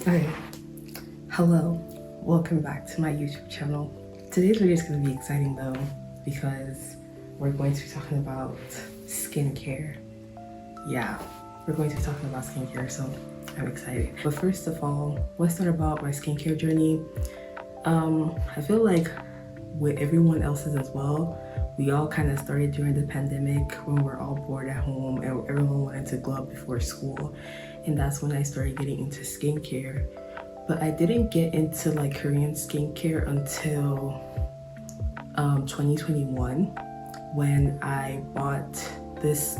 Okay, hello, welcome back to my YouTube channel. Today's video is going to be exciting though, because we're going to be talking about skincare. Yeah, we're going to be talking about skincare, so I'm excited. But first of all, let's start about my skincare journey. I feel like with everyone else's as well, we all kind of started during the pandemic when we're all bored at home and everyone wanted to glow up before school. And that's when I started getting into skincare. But I didn't get into like Korean skincare until 2021 when I bought this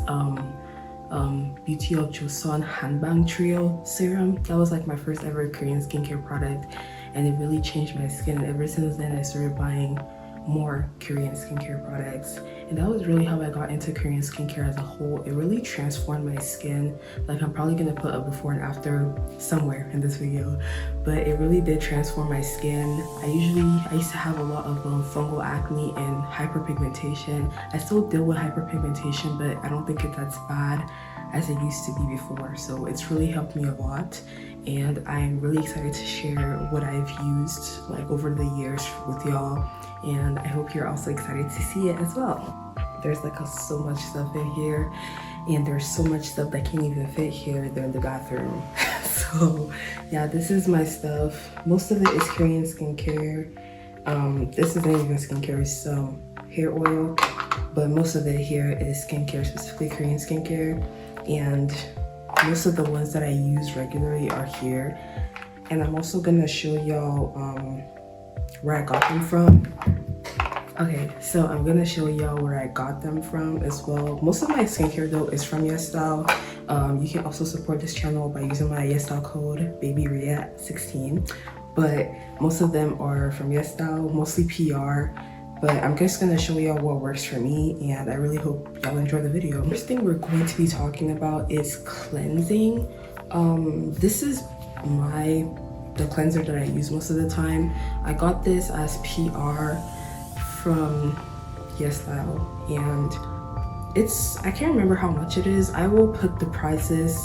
Beauty of Joseon Hanbang Trio serum. That was like my first ever Korean skincare product, and it really changed my skin. And ever since then I started buying more Korean skincare products, and that was really how I got into Korean skincare as a whole. It really transformed my skin. Like, I'm probably gonna put a before and after somewhere in this video, but it really did transform my skin. I used to have a lot of fungal acne and hyperpigmentation. I still deal with hyperpigmentation, but I don't think that's bad as it used to be before. So it's really helped me a lot, and I'm really excited to share what I've used like over the years with y'all, and I hope you're also excited to see it as well. There's like so much stuff in here, and there's so much stuff that can't even fit here. They're in the bathroom. So yeah, this is my stuff. Most of it is Korean skincare. This isn't even skincare, it's hair oil, but most of it here is skincare, specifically Korean skincare. And most of the ones that I use regularly are here. And I'm also gonna show y'all where I got them from. Okay, so I'm gonna show y'all where I got them from as well. Most of my skincare though is from Yesstyle. You can also support this channel by using my Yesstyle code BabyRiat16, but most of them are from Yesstyle, mostly PR. But I'm just gonna show y'all what works for me, and I really hope y'all enjoy the video. First thing we're going to be talking about is cleansing. This is the cleanser that I use most of the time. I got this as PR from Yesstyle, and I can't remember how much it is. I will put the prices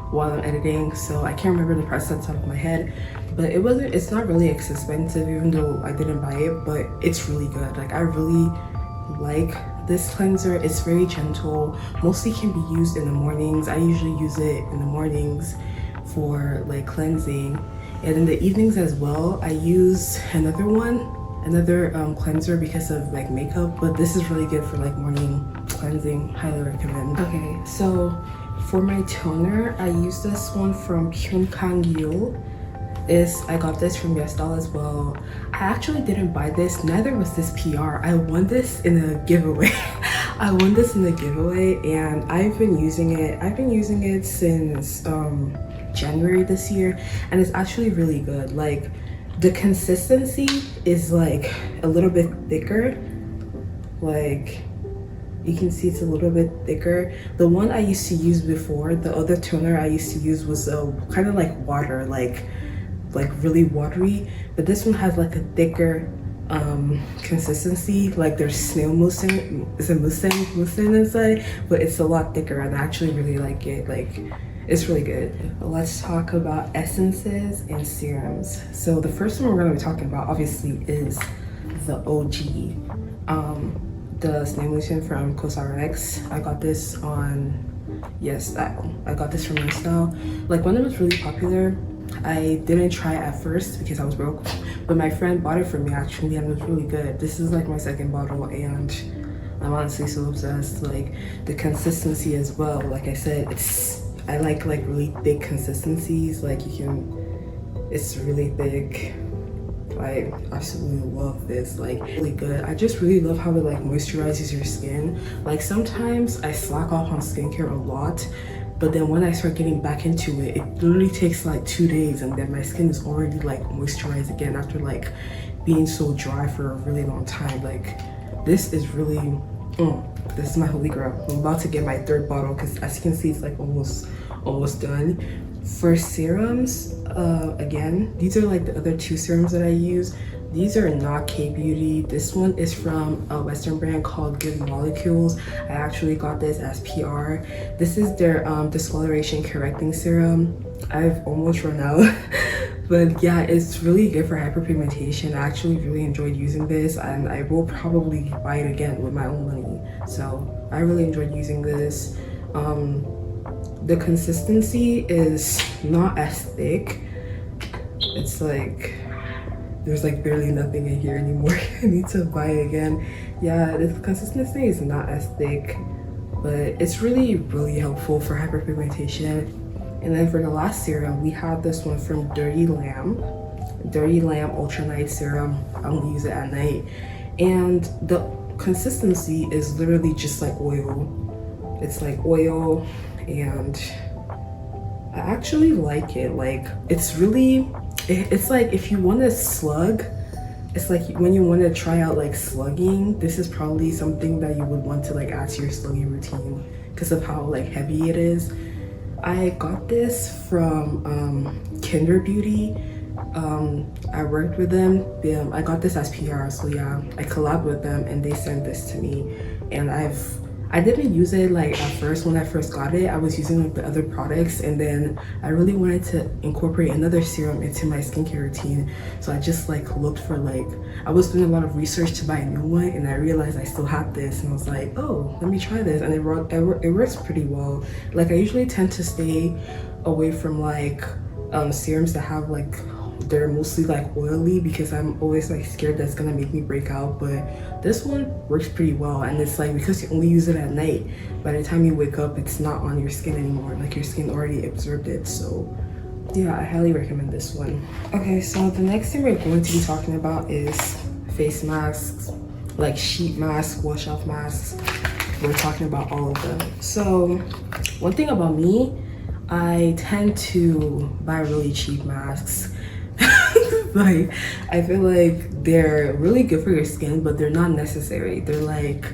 while I'm editing, so I can't remember the price on top of my head, but it's not really expensive, even though I didn't buy it, but it's really good. Like, I really like this cleanser. It's very gentle, mostly can be used in the mornings. I usually use it in the mornings for like cleansing, and in the evenings as well. I use another cleanser because of like makeup, but this is really good for like morning cleansing. Highly recommend. Okay, so for my toner, I use this one from Kyunkang. I got this from Yesstyle as well. I actually didn't buy this, neither was this PR. I won this in a giveaway. I won this in a giveaway, and I've been using it since January this year, and it's actually really good. Like, the consistency is like a little bit thicker. Like, you can see it's a little bit thicker. The one I used to use before, the other toner I used to use was kind of like water, like really watery, but this one has like a thicker consistency. Like, there's snail mousse inside, but it's a lot thicker, and I actually really like it. Like, it's really good. Let's talk about essences and serums. So the first one we're going to be talking about obviously is the OG, the snail mousse from CosRX. I got this on Yesstyle. I got this from Yesstyle. Like, when it was really popular, I didn't try it at first because I was broke, but my friend bought it for me actually, and it was really good. This is like my second bottle, and I'm honestly so obsessed. Like, the consistency as well. Like I said, I like really thick consistencies. Like, it's really thick. I absolutely love this. Like, really good. I just really love how it like moisturizes your skin. Like, sometimes I slack off on skincare a lot, but then when I start getting back into it, it literally takes like 2 days, and then my skin is already like moisturized again after like being so dry for a really long time. Like, this is really this is my holy grail. I'm about to get my third bottle because, as you can see, it's like almost done. For serums, again, these are like the other two serums that I use. These are not Kbeauty. This one is from a Western brand called Good Molecules. I actually got this as PR. This is their discoloration correcting serum. I've almost run out, But yeah, it's really good for hyperpigmentation. I actually really enjoyed using this, and I will probably buy it again with my own money. So I really enjoyed using this. The consistency is not as thick. It's like there's like barely nothing in here anymore. I need to buy it again. Yeah, the consistency is not as thick, but it's really helpful for hyperpigmentation. And then for the last serum, we have this one from Dirty Lamb Ultra Night Serum. I only use it at night, and the consistency is literally just like oil. It's like oil, and I actually like it. Like, it's really, it's like if you want to slug, it's like when you want to try out like slugging, this is probably something that you would want to like add to your slugging routine because of how like heavy it is. I got this from Kbeauty. I worked with them. I got this as PR, so yeah, I collabed with them and they sent this to me. And I didn't use it like at first. When I first got it, I was using like the other products, and then I really wanted to incorporate another serum into my skincare routine. So I just like looked for like, I was doing a lot of research to buy a new one, and I realized I still had this, and I was like, oh, let me try this. And it works pretty well. Like, I usually tend to stay away from like serums that have like, they're mostly like oily, because I'm always like scared that's gonna make me break out. But this one works pretty well, and it's like because you only use it at night, by the time you wake up it's not on your skin anymore, like your skin already absorbed it. So yeah, I highly recommend this one. Okay, so the next thing we're going to be talking about is face masks, like sheet masks, wash off masks. We're talking about all of them. So one thing about me, I tend to buy really cheap masks. Like, I feel like they're really good for your skin, but they're not necessary. They're like,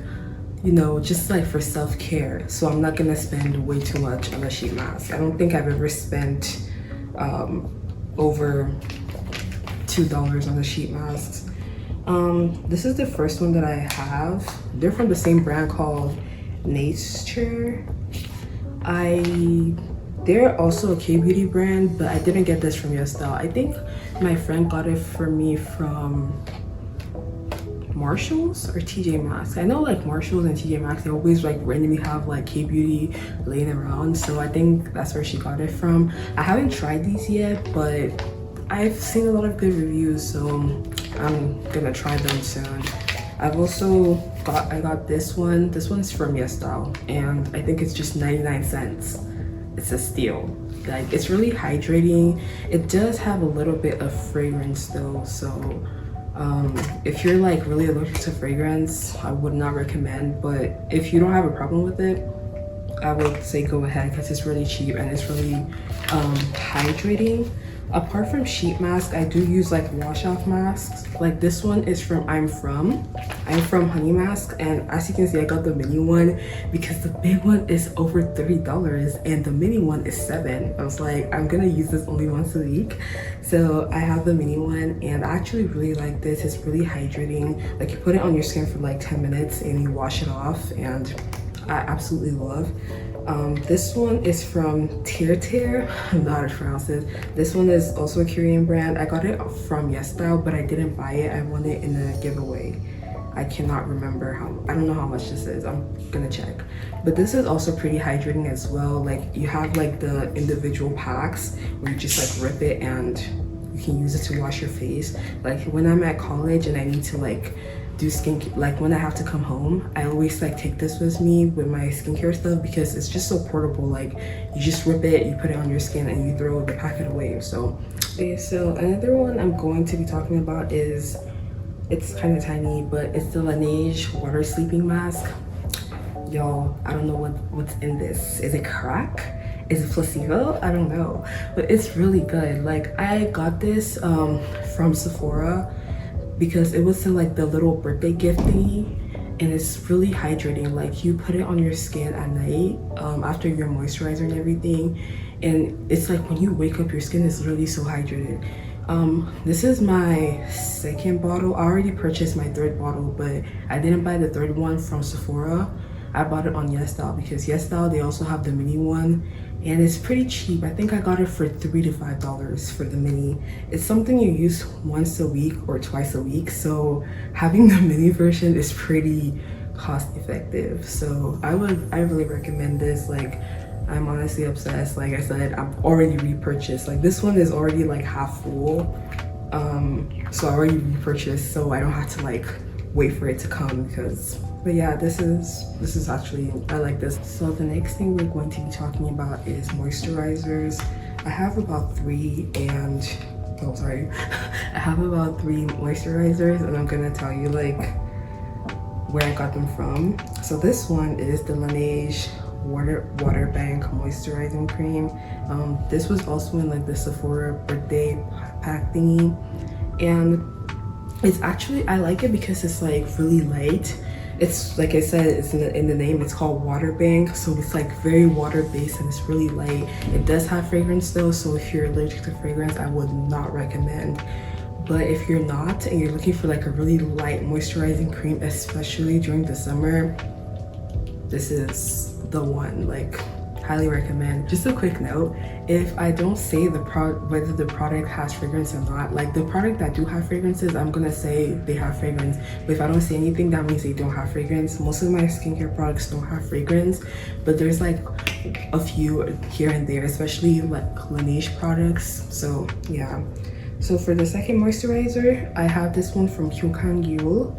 you know, just like for self-care. So I'm not gonna spend way too much on a sheet mask. I don't think I've ever spent over $2 on the sheet masks. This is the first one that I have. They're from the same brand called Nature. They're also a Kbeauty brand, but I didn't get this from Yesstyle. I think my friend got it for me from Marshalls or TJ Maxx. I know like Marshalls and TJ Maxx, they always like randomly have like Kbeauty laying around, so I think that's where she got it from. I haven't tried these yet, but I've seen a lot of good reviews, so I'm gonna try them soon. I've also I got this one. This one's from Yesstyle, and I think it's just 99 cents. It's a steal. Like, it's really hydrating. It does have a little bit of fragrance though, so if you're like really allergic to fragrance, I would not recommend. But if you don't have a problem with it, I would say go ahead, because it's really cheap and it's really hydrating. Apart from sheet mask, I do use like wash off masks. Like this one is from I'm from Honey Mask, and as you can see, I got the mini one because the big one is over $30 and the mini one is $7. I was like, I'm gonna use this only once a week, so I have the mini one, and I actually really like this. It's really hydrating. Like, you put it on your skin for like 10 minutes and you wash it off, and I absolutely love. This one is from Tear. I'm not how to pronounce it. This one is also a Korean brand. I got it from Yesstyle, but I didn't buy it. I won it in a giveaway. I cannot remember I don't know how much this is. I'm gonna check. But this is also pretty hydrating as well. Like, you have like the individual packs where you just like rip it and you can use it to wash your face. Like, when I'm at college and I need to like do skincare, like when I have to come home, I always like take this with me with my skincare stuff, because it's just so portable. Like, you just rip it, you put it on your skin, and you throw the packet away. So okay, so another one I'm going to be talking about is, it's kind of tiny, but it's the Laneige water sleeping mask. Y'all, I don't know what's in this. Is it crack? Is it placebo? I don't know, but it's really good. Like, I got this from Sephora because it was in like the little birthday gift thingy, and it's really hydrating. Like, you put it on your skin at night after your moisturizer and everything, and it's like when you wake up, your skin is literally so hydrated. This is my second bottle. I already purchased my third bottle, but I didn't buy the third one from Sephora. I bought it on Yesstyle because Yesstyle, they also have the mini one, and it's pretty cheap. I think I got it for $3 to $5 for the mini. It's something you use once a week or twice a week, so having the mini version is pretty cost effective. So I really recommend this. Like, I'm honestly obsessed. Like I said, I've already repurchased. Like, this one is already like half full, so I already repurchased, so I don't have to like wait for it to come. Because, but yeah, this is actually, I like this. So the next thing we're going to be talking about is moisturizers. I have about three, and oh sorry, I have about 3 moisturizers, and I'm gonna tell you like where I got them from. So this one is the Laneige water bank moisturizing cream. This was also in like the Sephora birthday pack thingy, and it's actually, I like it because it's like really light. It's like I said, it's in the name, it's called water bank, so it's like very water based and it's really light. It does have fragrance though, so if you're allergic to fragrance, I would not recommend. But if you're not and you're looking for like a really light moisturizing cream, especially during the summer, this is the one. Like, highly recommend. Just a quick note, if I don't say whether the product has fragrance or not, like the product that do have fragrances, I'm gonna say they have fragrance. But if I don't say anything, that means they don't have fragrance. Most of my skincare products don't have fragrance, but there's like a few here and there, especially like Laneige products. So yeah. So for the second moisturizer, I have this one from Kbeauty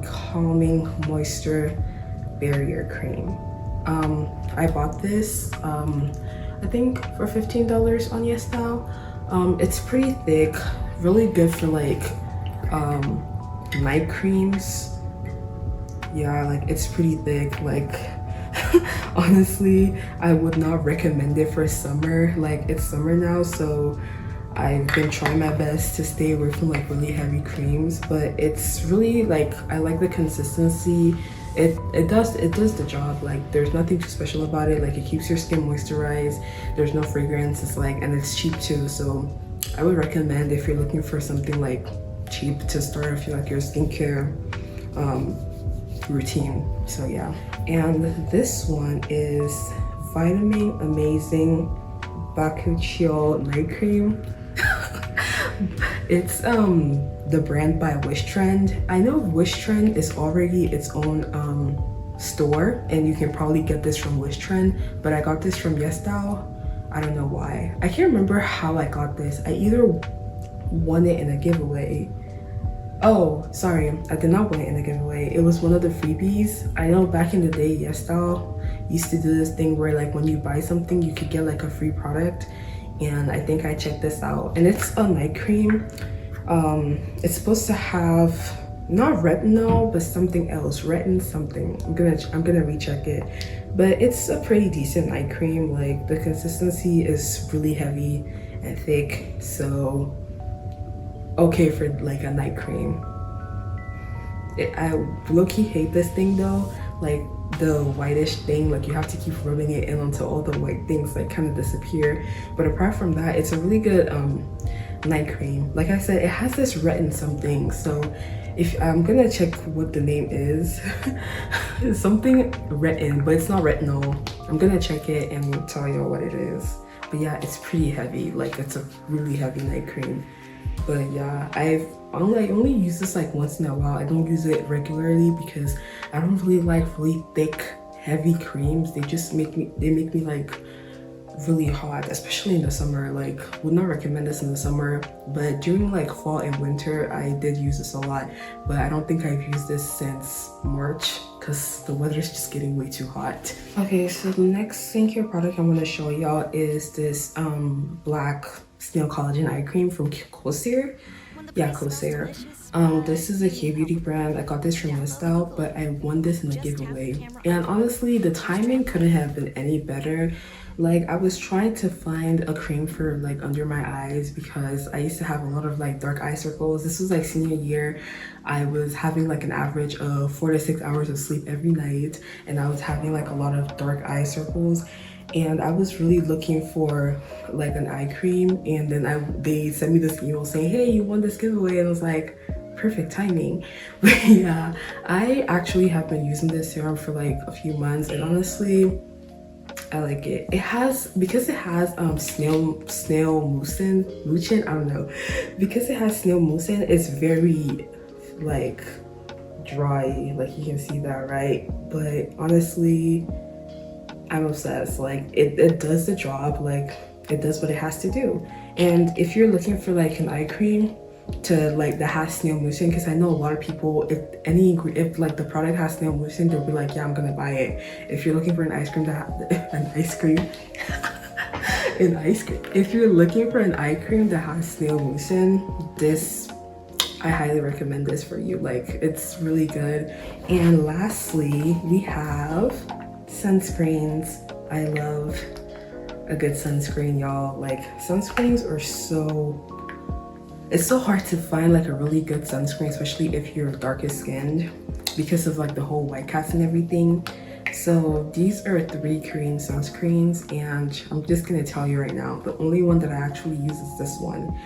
Calming Moisture Barrier Cream. I bought this, I think for $15 on Yesstyle. It's pretty thick, really good for like night creams. Yeah, like it's pretty thick. Like honestly, I would not recommend it for summer. Like, it's summer now, so I've been trying my best to stay away from like really heavy creams, but it's really like, I like the consistency. It does the job. Like, there's nothing too special about it. Like, it keeps your skin moisturized. There's no fragrance. It's like, and it's cheap too. So I would recommend if you're looking for something like cheap to start off like your skincare routine. So yeah. And this one is Vitamin Amazing Bakuchiol Night Cream. It's the brand by Wishtrend. I know Wishtrend is already its own store, and you can probably get this from Wishtrend, but I got this from Yesstyle. I don't know why. I can't remember how I got this. I either won it in a giveaway. Oh, sorry, I did not win it in a giveaway. It was one of the freebies. I know back in the day, Yesstyle used to do this thing where like when you buy something, you could get like a free product. And I think I checked this out, and it's a night cream. It's supposed to have not retinol, but something else, retin something. I'm gonna recheck it, but it's a pretty decent night cream. Like, the consistency is really heavy and thick, so okay for like a night cream. I low-key hate this thing though, like the whitish thing, like you have to keep rubbing it in until all the white things like kind of disappear. But apart from that, it's a really good night cream. Like I said, it has this retin something, so if I'm gonna check what the name is. It's something retin, but it's not retinol. I'm gonna check it and tell you what it is. But yeah, it's pretty heavy. Like, it's a really heavy night cream. But yeah, I only use this like once in a while. I don't use it regularly because I don't really like really thick, heavy creams. They make me like really hot, especially in the summer. Like, would not recommend this in the summer, but during like fall and winter, I did use this a lot. But I don't think I've used this since March because the weather is just getting way too hot. Okay, so the next skincare product I'm going to show y'all is this black snail collagen eye cream from Kbeauty. Yeah, Kbeauty. This is a Kbeauty brand. I got this from Yesstyle, but I won this in a giveaway. And honestly, the timing couldn't have been any better. Like, I was trying to find a cream for like under my eyes because I used to have a lot of like dark eye circles. This was like senior year. I was having like an average of 4 to 6 hours of sleep every night, and I was having like a lot of dark eye circles. And I was really looking for like an eye cream, and then they sent me this email saying, hey, you won this giveaway, and I was like, perfect timing. But yeah, I actually have been using this serum for like a few months, and honestly, I like it. It has, because it has snail mucin, I don't know, because it has snail mucin, it's very like dry, like you can see that, right? But honestly, I'm obsessed. Like it does the job, like it does what it has to do. And if you're looking for like an eye cream to like that has snail mucin, because I know a lot of people, if like the product has snail mucin, they'll be like, yeah, I'm gonna buy it. If you're looking for an ice cream if you're looking for an eye cream that has snail mucin, this, I highly recommend this for you. Like it's really good. And lastly, we have sunscreens. I love a good sunscreen, y'all. Like sunscreens are it's so hard to find like a really good sunscreen, especially if you're darker skinned, because of like the whole white cast and everything. So these are 3 Korean sunscreens, and I'm just gonna tell you right now, the only one that I actually use is this one.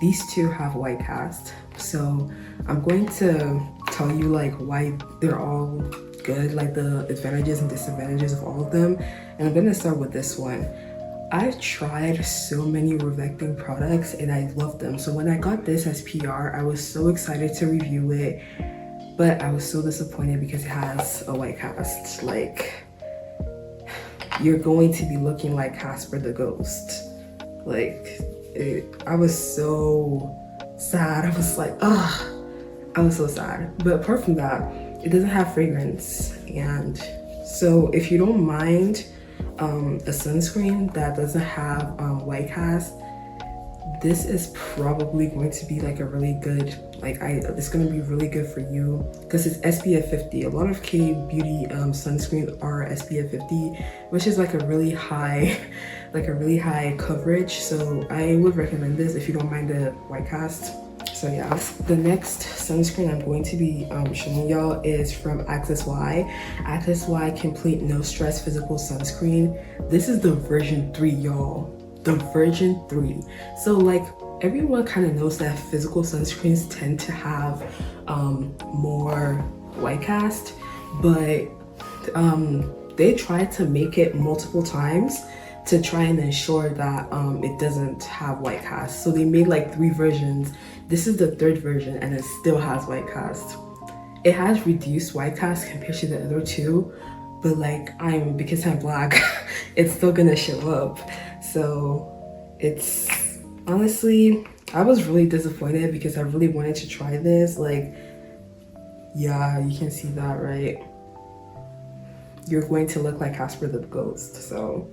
These 2 have white cast, so I'm going to tell you like why they're all good, like the advantages and disadvantages of all of them. And I'm gonna start with this one. I've tried so many Revecting products and I love them. So when I got this as PR, I was so excited to review it, but I was so disappointed because it has a white cast. Like, you're going to be looking like Casper the Ghost. Like, I was so sad. I was like, ugh, I was so sad. But apart from that, it doesn't have fragrance. And so if you don't mind a sunscreen that doesn't have white cast, this is probably going to be like a really good, like it's going to be really good for you because it's SPF 50. A lot of Kbeauty sunscreens are SPF 50, which is like a really high coverage. So I would recommend this if you don't mind the white cast. So yeah, the next sunscreen I'm going to be showing y'all is from Access Y. Access Y Complete No Stress Physical Sunscreen. This is the version 3, y'all. The version 3. So like everyone kind of knows that physical sunscreens tend to have more white cast, but they tried to make it multiple times to try and ensure that it doesn't have white cast. So they made like 3 versions. This is the 3rd version and it still has white cast. It has reduced white cast compared to the other 2, but like because I'm black, it's still gonna show up. So it's honestly, I was really disappointed because I really wanted to try this. Like, yeah, you can see that, right? You're going to look like Casper the Ghost. So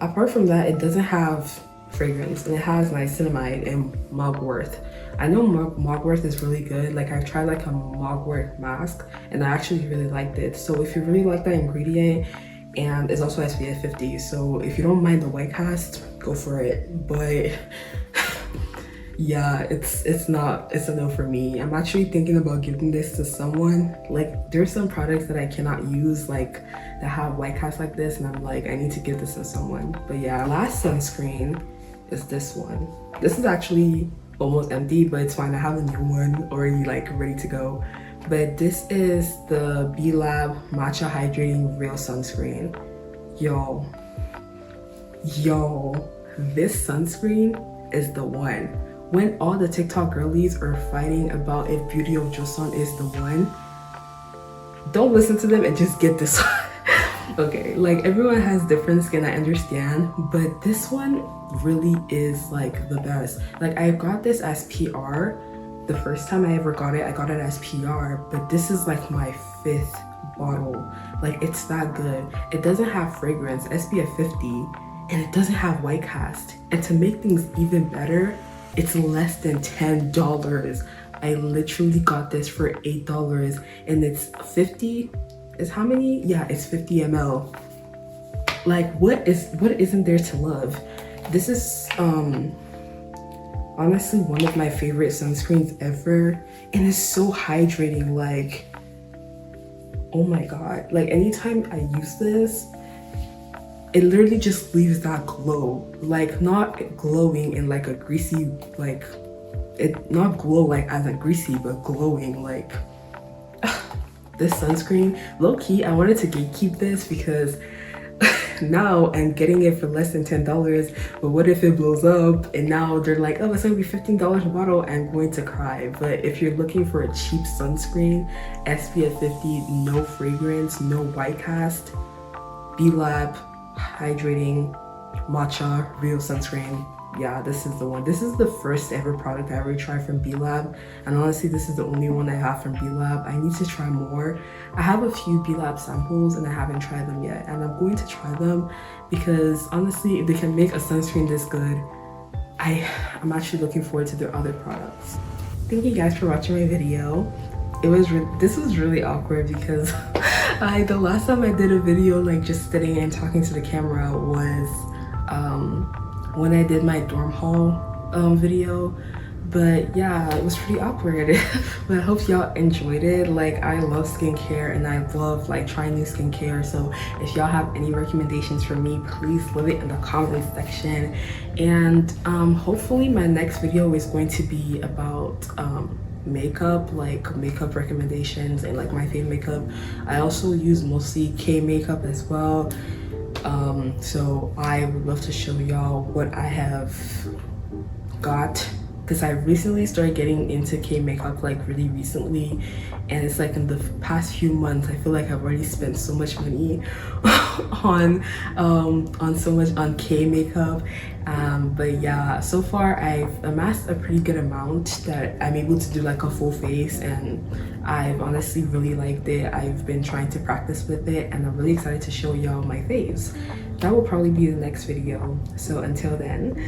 apart from that, it doesn't have fragrance and it has niacinamide and mugwort. I know mugwort is really good. Like I've tried like a mugwort mask and I actually really liked it. So if you really like that ingredient, and it's also SPF 50, so if you don't mind the white cast, go for it. But yeah, it's a no for me. I'm actually thinking about giving this to someone. Like there's some products that I cannot use like that have white cast like this, and I'm like, I need to give this to someone. But yeah, last sunscreen is this one. This is actually almost empty, but it's fine. I have a new one already like ready to go. But this is the B Lab Matcha Hydrating Real Sunscreen. Yo, this sunscreen is the one. When all the TikTok girlies are fighting about if Beauty of Joseon is the one, don't listen to them and just get this one. Okay, like everyone has different skin, I understand, but this one really is like the best. Like I got this as PR. The first time I ever got it, I got it as PR, but this is like my 5th bottle. Like it's that good. It doesn't have fragrance, SPF 50, and it doesn't have white cast. And to make things even better, it's less than $10. I literally got this for $8 and it's 50, is how many? Yeah, it's 50 ml. Like what isn't there to love? This is honestly one of my favorite sunscreens ever, and it's so hydrating. Like, oh my god, like anytime I use this, it literally just leaves that glow. Like not glowing in like a greasy, like it not glow like as a greasy, but glowing. Like this sunscreen, low-key I wanted to gatekeep this because now and getting it for less than $10, but what if it blows up and now they're like, oh, it's gonna be $15 a bottle? I'm going to cry. But if you're looking for a cheap sunscreen, SPF 50, no fragrance, no white cast, B-Lab hydrating matcha real sunscreen, yeah, this is the one. This is the first ever product I ever tried from B-Lab, and honestly this is the only one I have from B-Lab. I need to try more. I have a few B-Lab samples and I haven't tried them yet, and I'm going to try them because honestly, if they can make a sunscreen this good, I'm actually looking forward to their other products. Thank you guys for watching my video. This was really awkward because the last time I did a video like just sitting and talking to the camera was when I did my dorm haul video. But yeah, it was pretty awkward. But I hope y'all enjoyed it. Like, I love skincare and I love like trying new skincare, so if y'all have any recommendations for me, please leave it in the comment section. And hopefully my next video is going to be about makeup, like makeup recommendations and like my favorite makeup. I also use mostly K makeup as well, so I would love to show y'all what I have got, because I recently started getting into K makeup like really recently, and it's like in the past few months I feel like I've already spent so much money on K makeup. But yeah, so far I've amassed a pretty good amount that I'm able to do like a full face, and I've honestly really liked it. I've been trying to practice with it and I'm really excited to show y'all my faves. That will probably be the next video, so until then.